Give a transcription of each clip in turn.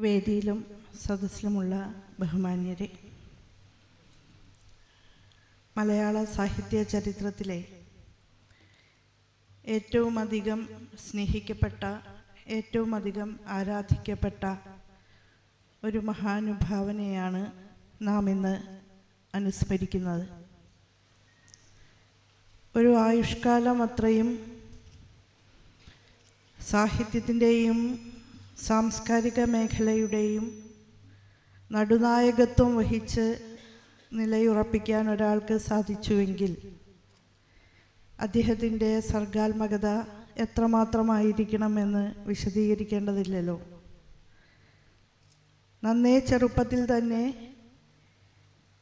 വേദിയിലും സദസ്സിലുമുള്ള ബഹുമാന്യരെ, മലയാള സാഹിത്യ ചരിത്രത്തിലെ ഏറ്റവും അധികം സ്നേഹിക്കപ്പെട്ട, ഏറ്റവും അധികം ആരാധിക്കപ്പെട്ട ഒരു മഹാനുഭാവനെയാണ് നാം ഇന്ന് അനുസ്മരിക്കുന്നത്. ഒരു ആയുഷ്കാലം അത്രയും സാഹിത്യത്തിൻ്റെയും സാംസ്കാരിക മേഖലയുടെയും നടുനായകത്വം വഹിച്ച് നിലയുറപ്പിക്കാൻ ഒരാൾക്ക് സാധിച്ചുവെങ്കിൽ അദ്ദേഹത്തിൻ്റെ സർഗാത്മകത എത്രമാത്രമായിരിക്കണമെന്ന് വിശദീകരിക്കേണ്ടതില്ലല്ലോ. നന്നേ ചെറുപ്പത്തിൽ തന്നെ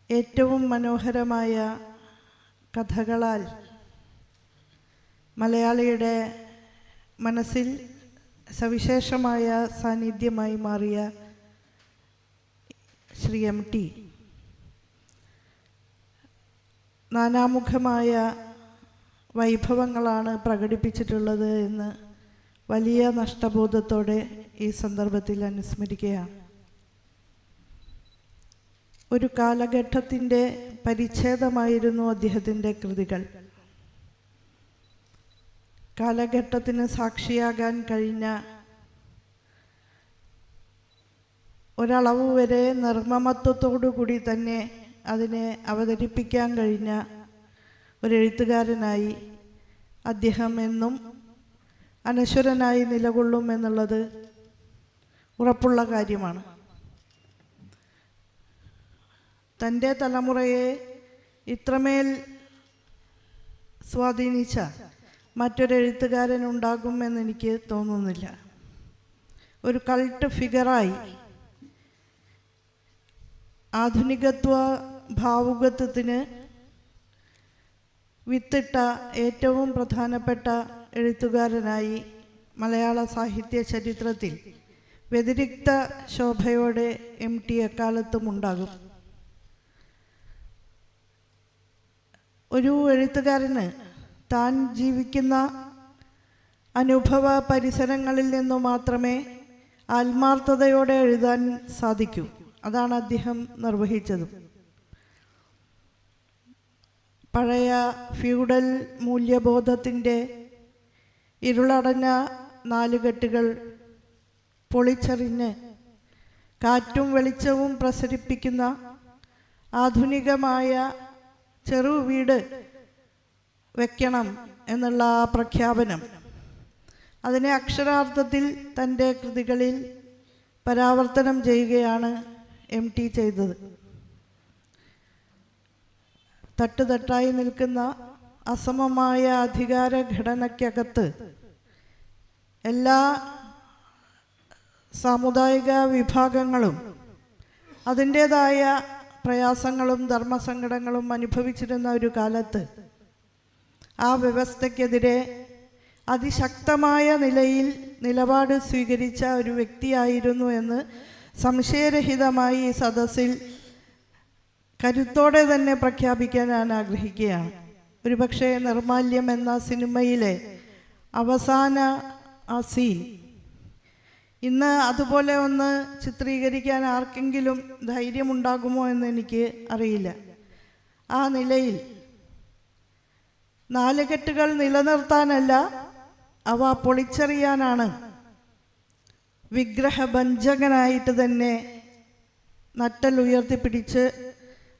ഏറ്റവും മനോഹരമായ കഥകളാൽ മലയാളിയുടെ മനസ്സിൽ സവിശേഷമായ സാന്നിധ്യമായി മാറിയ ശ്രീ MT നാനാമുഖമായ വൈഭവങ്ങളാണ് പ്രകടിപ്പിച്ചിട്ടുള്ളത് എന്ന് വലിയ നഷ്ടബോധത്തോടെ ഈ സന്ദർഭത്തിൽ അനുസ്മരിക്കുകയാണ്. ഒരു കാലഘട്ടത്തിൻ്റെ പരിച്ഛേദമായിരുന്നു അദ്ദേഹത്തിൻ്റെ കൃതികൾ. കാലഘട്ടത്തിന് സാക്ഷിയാകാൻ കഴിഞ്ഞ, ഒരളവ് വരെ നിർമ്മമത്വത്തോടു കൂടി തന്നെ അതിനെ അവതരിപ്പിക്കാൻ കഴിഞ്ഞ ഒരെഴുത്തുകാരനായി അദ്ദേഹം എന്നും അനശ്വരനായി നിലകൊള്ളും എന്നുള്ളത് ഉറപ്പുള്ള കാര്യമാണ്. തൻ്റെ തലമുറയെ ഇത്രമേൽ സ്വാധീനിച്ച മറ്റൊരെഴുത്തുകാരനുണ്ടാകും എന്നെനിക്ക് തോന്നുന്നില്ല. ഒരു കൾട്ട് ഫിഗറായി ആധുനികത്വ ഭാവുകത്വത്തിന് വിത്തിട്ട ഏറ്റവും പ്രധാനപ്പെട്ട എഴുത്തുകാരനായി മലയാള സാഹിത്യ ചരിത്രത്തിൽ വ്യതിരിക്ത ശോഭയോടെ MT എക്കാലത്തും ഉണ്ടാകും. ഒരു എഴുത്തുകാരന് താൻ ജീവിക്കുന്ന അനുഭവ പരിസരങ്ങളിൽ നിന്നു മാത്രമേ ആത്മാർത്ഥതയോടെ എഴുതാൻ സാധിക്കൂ. അതാണ് അദ്ദേഹം നിർവഹിച്ചത്. പഴയ ഫ്യൂഡൽ മൂല്യബോധത്തിൻ്റെ ഇരുളടഞ്ഞ നാലുകെട്ടുകൾ പൊളിച്ചെറിഞ്ഞ് കാറ്റും വെളിച്ചവും പ്രസരിപ്പിക്കുന്ന ആധുനികമായ ചെറുവീട് വയ്ക്കണം എന്നുള്ള ആ പ്രഖ്യാപനം, അതിനെ അക്ഷരാർത്ഥത്തിൽ തൻ്റെ കൃതികളിൽ പരാവർത്തനം ചെയ്യുകയാണ് MT ചെയ്തത്. തട്ടുതട്ടായി നിൽക്കുന്ന അസമമായ അധികാര ഘടനയ്ക്കകത്ത് എല്ലാ സാമുദായിക വിഭാഗങ്ങളും അതിൻ്റേതായ പ്രയാസങ്ങളും ധർമ്മസങ്കടങ്ങളും അനുഭവിച്ചിരുന്ന ഒരു കാലത്ത് ആ വ്യവസ്ഥയ്ക്കെതിരെ അതിശക്തമായ നിലയിൽ നിലപാട് സ്വീകരിച്ച ഒരു വ്യക്തിയായിരുന്നു എന്ന് സംശയരഹിതമായി ഈ സദസ്സിൽ കരുത്തോടെ തന്നെ പ്രഖ്യാപിക്കാൻ ഞാൻ ആഗ്രഹിക്കുകയാണ്. ഒരുപക്ഷെ നിർമാല്യം എന്ന സിനിമയിലെ അവസാന ആ സീൻ ഇന്ന് അതുപോലെ ഒന്ന് ചിത്രീകരിക്കാൻ ആർക്കെങ്കിലും ധൈര്യമുണ്ടാകുമോ എന്ന് എനിക്ക് അറിയില്ല. ആ നിലയിൽ നാലുകെട്ടുകൾ നിലനിർത്താനല്ല, അവ പൊളിച്ചെറിയാനാണ് വിഗ്രഹഭഞ്ജകനായിട്ട് തന്നെ നട്ടൽ ഉയർത്തിപ്പിടിച്ച്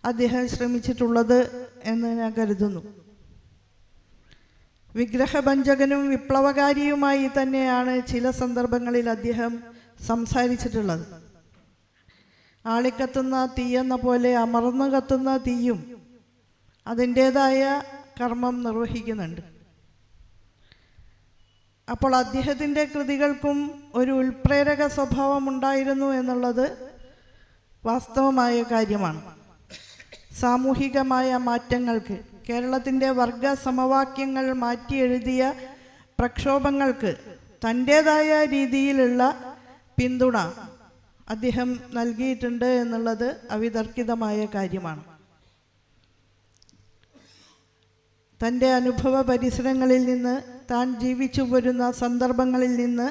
അദ്ദേഹം ശ്രമിച്ചിട്ടുള്ളത് എന്ന് ഞാൻ കരുതുന്നു. വിഗ്രഹഭഞ്ജകനും വിപ്ലവകാരിയുമായി തന്നെയാണ് ചില സന്ദർഭങ്ങളിൽ അദ്ദേഹം സംസാരിച്ചിട്ടുള്ളത്. ആളിക്കത്തുന്ന തീയെന്ന പോലെ അമർന്നു കത്തുന്ന തീയും അതിൻ്റേതായ കർമ്മം നിർവഹിക്കുന്നുണ്ട്. അപ്പോൾ അദ്ദേഹത്തിൻ്റെ കൃതികൾക്കും ഒരു ഉൾപ്രേരക സ്വഭാവം ഉണ്ടായിരുന്നു എന്നുള്ളത് വാസ്തവമായ കാര്യമാണ്. സാമൂഹികമായ മാറ്റങ്ങൾക്ക്, കേരളത്തിൻ്റെ വർഗ സമവാക്യങ്ങൾ മാറ്റി എഴുതിയ പ്രക്ഷോഭങ്ങൾക്ക് തൻ്റേതായ രീതിയിലുള്ള പിന്തുണ അദ്ദേഹം നൽകിയിട്ടുണ്ട് എന്നുള്ളത് അവിതർക്കിതമായ കാര്യമാണ്. തൻ്റെ അനുഭവ പരിസരങ്ങളിൽ നിന്ന്, താൻ ജീവിച്ചു പോരുന്ന സന്ദർഭങ്ങളിൽ നിന്ന്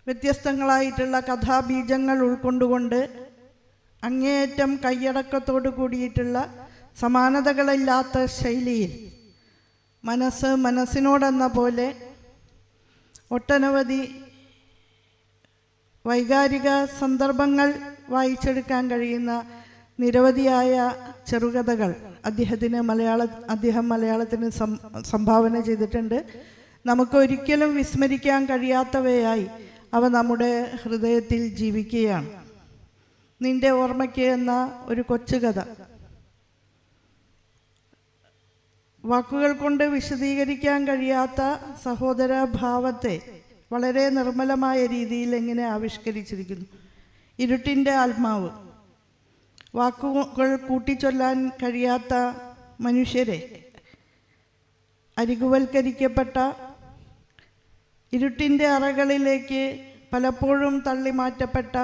വ്യത്യസ്തങ്ങളായിട്ടുള്ള കഥാബീജങ്ങൾ ഉൾക്കൊണ്ടുകൊണ്ട് അങ്ങേയറ്റം കൈയടക്കത്തോടു കൂടിയിട്ടുള്ള സമാനതകളില്ലാത്ത ശൈലിയിൽ മനസ്സിനോടെന്ന പോലെ ഒട്ടനവധി വൈകാരിക സന്ദർഭങ്ങൾ വായിച്ചെടുക്കാൻ കഴിയുന്ന നിരവധിയായ ചെറുകഥകൾ അദ്ദേഹം മലയാളത്തിന് സംഭാവന ചെയ്തിട്ടുണ്ട്. നമുക്കൊരിക്കലും വിസ്മരിക്കാൻ കഴിയാത്തവയായി അവ നമ്മുടെ ഹൃദയത്തിൽ ജീവിക്കുകയാണ്. നിന്റെ ഓർമ്മയ്ക്ക് എന്ന ഒരു കൊച്ചുകഥ വാക്കുകൾ കൊണ്ട് വിശദീകരിക്കാൻ കഴിയാത്ത സഹോദര ഭാവത്തെ വളരെ നിർമ്മലമായ രീതിയിൽ എങ്ങനെ ആവിഷ്കരിച്ചിരിക്കുന്നു. ഇരുട്ടിൻ്റെ ആത്മാവ്, വാക്കുകൾ കൂട്ടിച്ചൊല്ലാൻ കഴിയാത്ത മനുഷ്യരെ, അരികുവൽക്കരിക്കപ്പെട്ട ഇരുട്ടിൻ്റെ അറകളിലേക്ക് പലപ്പോഴും തള്ളിമാറ്റപ്പെട്ട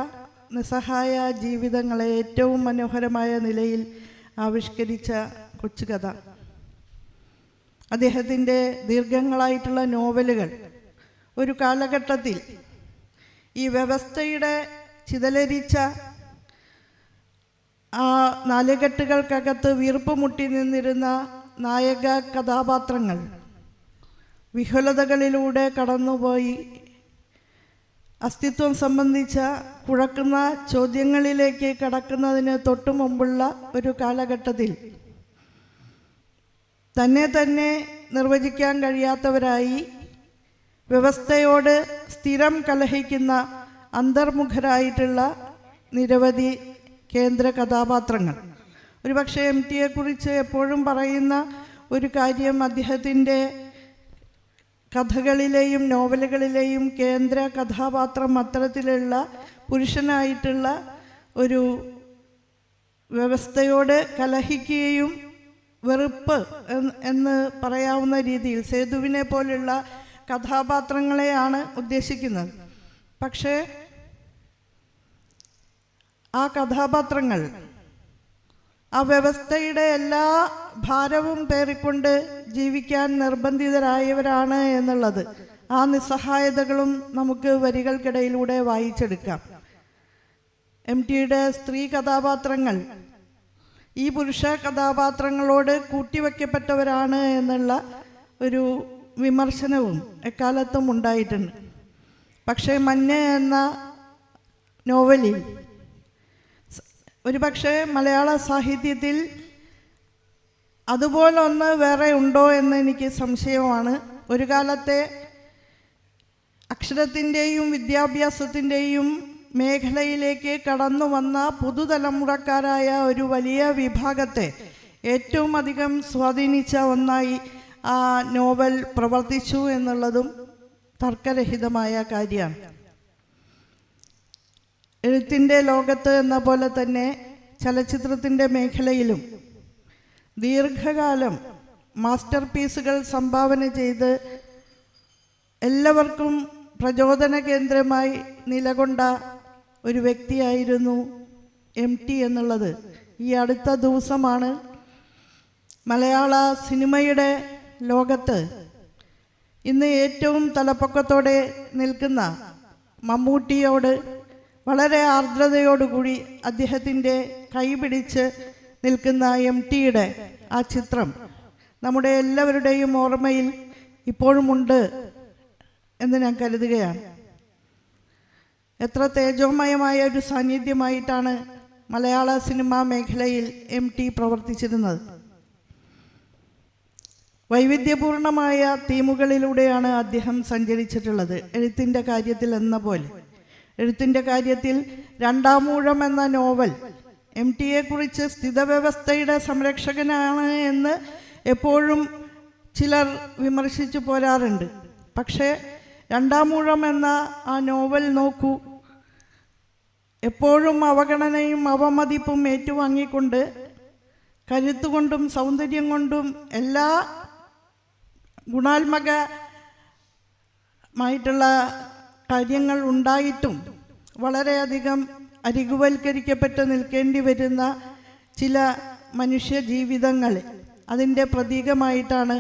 നിസ്സഹായ ജീവിതങ്ങളെ ഏറ്റവും മനോഹരമായ നിലയിൽ ആവിഷ്കരിച്ച കൊച്ചുകഥ. അദ്ദേഹത്തിൻ്റെ ദീർഘങ്ങളായിട്ടുള്ള നോവലുകൾ ഒരു കാലഘട്ടത്തിൽ ഈ വ്യവസ്ഥയുടെ ചിതലരിച്ച ആ നാലുകെട്ടുകൾക്കകത്ത് വീർപ്പ് മുട്ടി നിന്നിരുന്ന നായക കഥാപാത്രങ്ങൾ വിഹുലതകളിലൂടെ കടന്നുപോയി അസ്തിത്വം സംബന്ധിച്ച കുഴക്കുന്ന ചോദ്യങ്ങളിലേക്ക് കടക്കുന്നതിന് തൊട്ടു മുമ്പുള്ള ഒരു കാലഘട്ടത്തിൽ തന്നെ നിർവചിക്കാൻ കഴിയാത്തവരായി വ്യവസ്ഥയോട് സ്ഥിരം കലഹിക്കുന്ന അന്തർമുഖരായിട്ടുള്ള നിരവധി കേന്ദ്ര കഥാപാത്രങ്ങൾ. ഒരുപക്ഷെ MTയെക്കുറിച്ച് എപ്പോഴും പറയുന്ന ഒരു കാര്യം അദ്ദേഹത്തിൻ്റെ കഥകളിലെയും നോവലുകളിലെയും കേന്ദ്ര കഥാപാത്രം അത്തരത്തിലുള്ള പുരുഷനായിട്ടുള്ള ഒരു വ്യവസ്ഥയോട് കലഹിക്കുകയും വെറുപ്പ് എന്ന് പറയാവുന്ന രീതിയിൽ സേതുവിനെ പോലുള്ള കഥാപാത്രങ്ങളെയാണ് ഉദ്ദേശിക്കുന്നത്. പക്ഷേ ആ കഥാപാത്രങ്ങൾ ആ വ്യവസ്ഥയുടെ എല്ലാ ഭാരവും പേറിക്കൊണ്ട് ജീവിക്കാൻ നിർബന്ധിതരായവരാണ് എന്നുള്ളത് ആ നിസ്സഹായതകളും നമുക്ക് വരികൾക്കിടയിലൂടെ വായിച്ചെടുക്കാം. MTയുടെ സ്ത്രീ കഥാപാത്രങ്ങൾ ഈ പുരുഷ കഥാപാത്രങ്ങളോട് കൂട്ടിവെക്കപ്പെട്ടവരാണ് എന്നുള്ള ഒരു വിമർശനവും എക്കാലത്തും ഉണ്ടായിട്ടുണ്ട്. പക്ഷേ മഞ്ഞ എന്ന നോവലിൽ ഒരുപക്ഷെ മലയാള സാഹിത്യത്തിൽ അതുപോലൊന്ന് വേറെ ഉണ്ടോ എന്ന് എനിക്ക് സംശയമാണ്. ഒരു കാലത്തെ അക്ഷരത്തിൻ്റെയും വിദ്യാഭ്യാസത്തിൻ്റെയും മേഖലയിലേക്ക് കടന്നു വന്ന പുതുതലമുറക്കാരായ ഒരു വലിയ വിഭാഗത്തെ ഏറ്റവും അധികം സ്വാധീനിച്ച ഒന്നായി ആ നോവൽ പ്രവർത്തിച്ചു എന്നുള്ളതും തർക്കരഹിതമായ കാര്യമാണ്. എഴുത്തിൻ്റെ ലോകത്ത് എന്ന പോലെ തന്നെ ചലച്ചിത്രത്തിൻ്റെ മേഖലയിലും ദീർഘകാലം മാസ്റ്റർ പീസുകൾ സംഭാവന ചെയ്ത് എല്ലാവർക്കും പ്രചോദന കേന്ദ്രമായി നിലകൊണ്ട ഒരു വ്യക്തിയായിരുന്നു MT എന്നുള്ളത് ഈ അടുത്ത ദിവസമാണ് മലയാള സിനിമയുടെ ലോകത്ത് ഇന്ന് ഏറ്റവും തലപ്പൊക്കത്തോടെ നിൽക്കുന്ന മമ്മൂട്ടിയോട് വളരെ ആർദ്രതയോടുകൂടി അദ്ദേഹത്തിൻ്റെ കൈപിടിച്ച് നിൽക്കുന്ന MTയുടെ ആ ചിത്രം നമ്മുടെ എല്ലാവരുടെയും ഓർമ്മയിൽ ഇപ്പോഴുമുണ്ട് എന്ന് ഞാൻ കരുതുകയാണ്. എത്ര തേജോമയമായ ഒരു സാന്നിധ്യമായിട്ടാണ് മലയാള സിനിമാ മേഖലയിൽ MT പ്രവർത്തിച്ചിരുന്നത്. വൈവിധ്യപൂർണമായ തീമുകളിലൂടെയാണ് അദ്ദേഹം സഞ്ചരിച്ചിട്ടുള്ളത്. എഴുത്തിൻ്റെ കാര്യത്തിൽ എന്ന പോലെ എഴുത്തിൻ്റെ കാര്യത്തിൽ രണ്ടാമൂഴം എന്ന നോവൽ MTയെക്കുറിച്ച് സ്ഥിതവ്യവസ്ഥയുടെ സംരക്ഷകനാണ് എന്ന് എപ്പോഴും ചിലർ വിമർശിച്ചു പോരാറുണ്ട്. പക്ഷേ രണ്ടാമൂഴം എന്ന ആ നോവൽ നോക്കൂ, എപ്പോഴും അവഗണനയും അവമതിപ്പും ഏറ്റുവാങ്ങിക്കൊണ്ട് കരുത്തുകൊണ്ടും സൗന്ദര്യം കൊണ്ടും എല്ലാ ഗുണാത്മകമായിട്ടുള്ള കാര്യങ്ങൾ ഉണ്ടായിട്ടും വളരെയധികം അരികുവൽക്കരിക്കപ്പെട്ട് നിൽക്കേണ്ടി വരുന്ന ചില മനുഷ്യ ജീവിതങ്ങൾ അതിൻ്റെ പ്രതീകമായിട്ടാണ്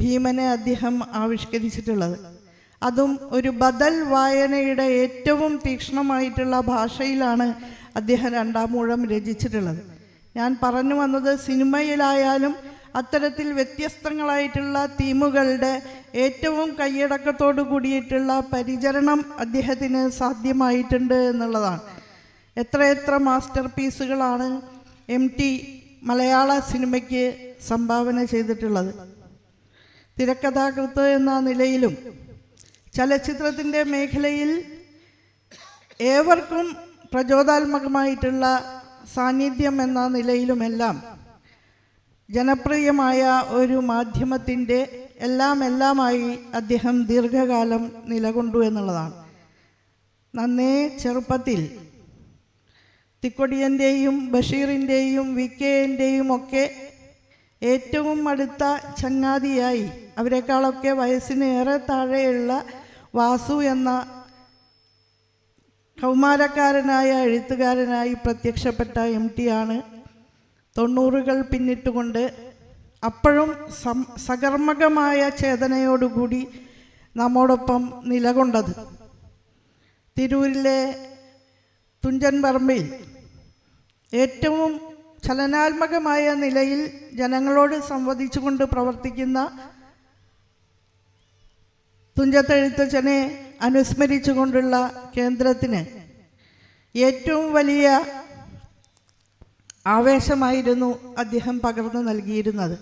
ഭീമനെ അദ്ദേഹം ആവിഷ്കരിച്ചിട്ടുള്ളത്. അതും ഒരു ബദൽ വായനയുടെ ഏറ്റവും തീക്ഷ്ണമായിട്ടുള്ള ഭാഷയിലാണ് അദ്ദേഹം രണ്ടാം ഊഴം രചിച്ചിട്ടുള്ളത്. ഞാൻ പറഞ്ഞു വന്നത്, സിനിമയിലായാലും അത്തരത്തിൽ വ്യത്യസ്തങ്ങളായിട്ടുള്ള തീമുകളുടെ ഏറ്റവും കൈയടക്കത്തോടു കൂടിയിട്ടുള്ള പരിചരണം അദ്ദേഹത്തിന് സാധ്യമായിട്ടുണ്ട് എന്നുള്ളതാണ്. എത്രയെത്ര മാസ്റ്റർ പീസുകളാണ് MT മലയാള സിനിമയ്ക്ക് സംഭാവന ചെയ്തിട്ടുള്ളത്. തിരക്കഥാകൃത്ത് എന്ന നിലയിലും ചലച്ചിത്രത്തിൻ്റെ മേഖലയിൽ ഏവർക്കും പ്രചോദനാത്മകമായിട്ടുള്ള സാന്നിധ്യം എന്ന നിലയിലുമെല്ലാം ജനപ്രിയമായ ഒരു മാധ്യമത്തിൻ്റെ എല്ലാമായി അദ്ദേഹം ദീർഘകാലം നിലകൊണ്ടു എന്നുള്ളതാണ്. നന്നേ ചെറുപ്പത്തിൽ തിക്കൊടിയൻ്റെയും ബഷീറിൻ്റെയും VK-ൻ്റെയും ഒക്കെ ഏറ്റവും അടുത്ത ചങ്ങാതിയായി, അവരെക്കാളൊക്കെ വയസ്സിന് ഏറെ താഴെയുള്ള വാസു എന്ന കൗമാരക്കാരനായ എഴുത്തുകാരനായി പ്രത്യക്ഷപ്പെട്ട MT ആണ് 90കൾ പിന്നിട്ടുകൊണ്ട് അപ്പോഴും സകർമ്മകമായ ചേതനയോടുകൂടി നമ്മോടൊപ്പം നിലകൊണ്ടത്. തിരൂരിലെ തുഞ്ചൻ പറമ്പിൽ ഏറ്റവും ചലനാത്മകമായ നിലയിൽ ജനങ്ങളോട് സംവദിച്ചുകൊണ്ട് പ്രവർത്തിക്കുന്ന തുഞ്ചത്തെഴുത്തച്ഛനെ അനുസ്മരിച്ചുകൊണ്ടുള്ള കേന്ദ്രത്തിന് ഏറ്റവും വലിയ ആവേശമായിരുന്നു അദ്ദേഹം പകർന്നു നൽകിയിരുന്നത്.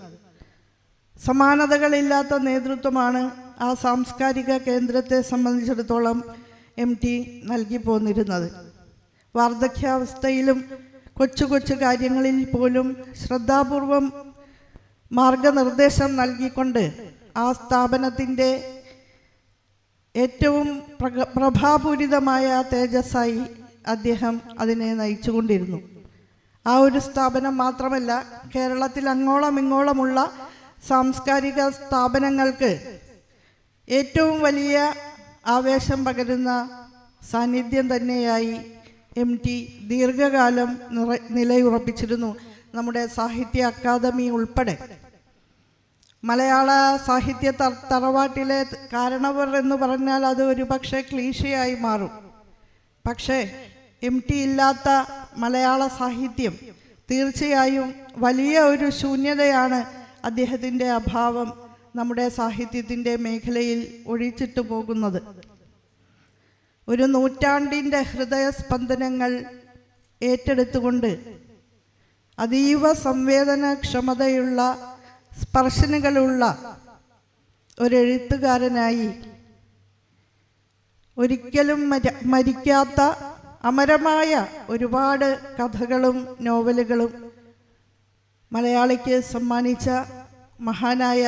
സമാനതകളില്ലാത്ത നേതൃത്വമാണ് ആ സാംസ്കാരിക കേന്ദ്രത്തെ സംബന്ധിച്ചിടത്തോളം MT നൽകി പോന്നിരുന്നത്. വാർദ്ധക്യാവസ്ഥയിലും കൊച്ചു കാര്യങ്ങളിൽ പോലും ശ്രദ്ധാപൂർവം മാർഗനിർദ്ദേശം നൽകിക്കൊണ്ട് ആ സ്ഥാപനത്തിൻ്റെ ഏറ്റവും പ്രഭാപൂരിതമായ തേജസ്സായി അദ്ദേഹം അതിനെ നയിച്ചുകൊണ്ടിരുന്നു. ആ ഒരു സ്ഥാപനം മാത്രമല്ല, കേരളത്തിൽ അങ്ങോളം ഇങ്ങോളമുള്ള സാംസ്കാരിക സ്ഥാപനങ്ങൾക്ക് ഏറ്റവും വലിയ ആവേശം പകരുന്ന സാന്നിധ്യം തന്നെയായി MT ദീർഘകാലം നിലയുറപ്പിച്ചിരുന്നു. നമ്മുടെ സാഹിത്യ അക്കാദമി ഉൾപ്പെടെ മലയാള സാഹിത്യ തറവാട്ടിലെ കാരണവർ എന്ന് പറഞ്ഞാൽ അത് ഒരു പക്ഷേ ക്ലീശയായി മാറും. പക്ഷേ MT ഇല്ലാത്ത മലയാള സാഹിത്യം തീർച്ചയായും വലിയ ഒരു ശൂന്യതയാണ് അദ്ദേഹത്തിൻ്റെ അഭാവം നമ്മുടെ സാഹിത്യത്തിൻ്റെ മേഖലയിൽ ഒഴിച്ചിട്ട് പോകുന്നത്. ഒരു നൂറ്റാണ്ടിൻ്റെ ഹൃദയസ്പന്ദനങ്ങൾ ഏറ്റെടുത്തുകൊണ്ട് അതീവ സംവേദനക്ഷമതയുള്ള സ്പർശനങ്ങളുള്ള ഒരെഴുത്തുകാരനായി ഒരിക്കലും മരിക്കാത്ത അമരമായ ഒരുപാട് കഥകളും നോവലുകളും മലയാളിക്ക് സമ്മാനിച്ച മഹാനായ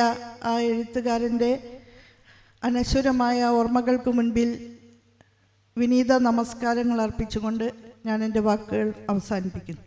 ആ എഴുത്തുകാരൻ്റെ അനശ്വരമായ ഓർമ്മകൾക്ക് മുൻപിൽ വിനീത നമസ്കാരങ്ങൾ അർപ്പിച്ചുകൊണ്ട് ഞാൻ എൻ്റെ വാക്കുകൾ അവസാനിപ്പിക്കുന്നു.